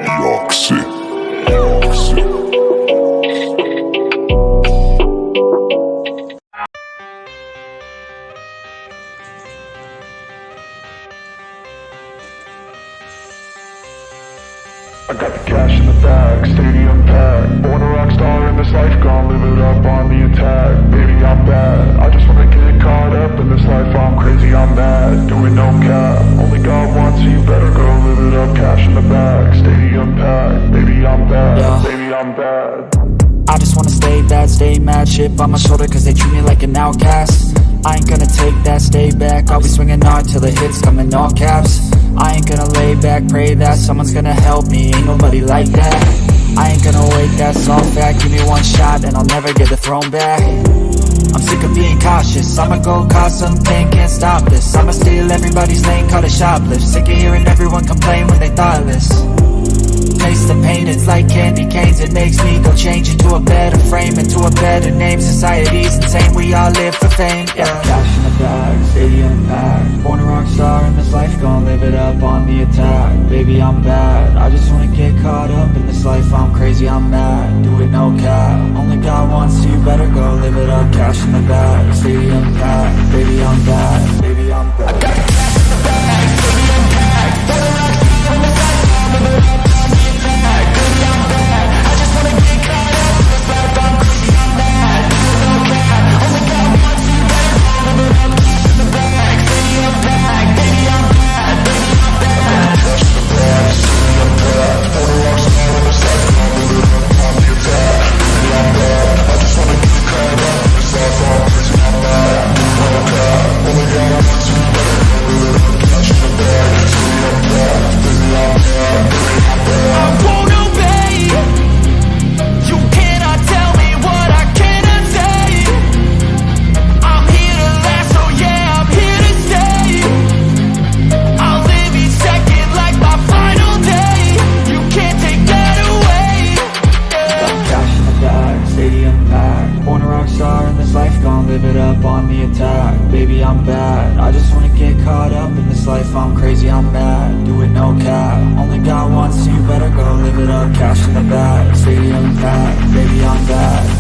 I got the cash in the bag, stadium packed. Born a rock star in this life, gon' live it up on the attack. Baby, I'm bad, I just wanna get caught up in this life. I'm crazy, I'm mad, doing no cap. Only God wants you, better go live it up. Cash in the bag, stadium packed. Baby, I'm bad, baby, I'm bad. I just wanna stay bad, stay mad. Chip on my shoulder cause they treat me like an outcast. I ain't gonna take that, stay back. I'll be swinging hard till the hits come in all caps. I ain't gonna lay back, pray that someone's gonna help me. Ain't nobody like that. I ain't gonna wait, that's all fact. Give me one shot and I'll never get the throne back. I'm sick of being cautious, I'ma go cause something, can't stop this. I'ma steal everybody's lane, call it shoplift. Sick of hearing everyone complain when they thoughtless. Taste the pain, it's like candy canes. It makes me go change into a better frame, into a better name. Society's insane, we all live for fame, yeah. Cash in the bag, stadium packed. Born a rock star in this life, gon' live it up on the attack. Baby, I'm bad, I just wanna get caught up in this life. I'm crazy, I'm mad, do it no cap. Only God wants you, better go live it up. Cash in the bag, stadium packed. Baby, I'm bad, baby, I'm bad. I got the cash in the bag, stadium packed. Born a rock star in this life, gon' live it up. Baby, I'm bad, I just wanna get caught up in this life. I'm crazy, I'm mad, do it no cap. Only God wants you, better go live it up. Cash in the bag, stadium packed. Baby, I'm bad.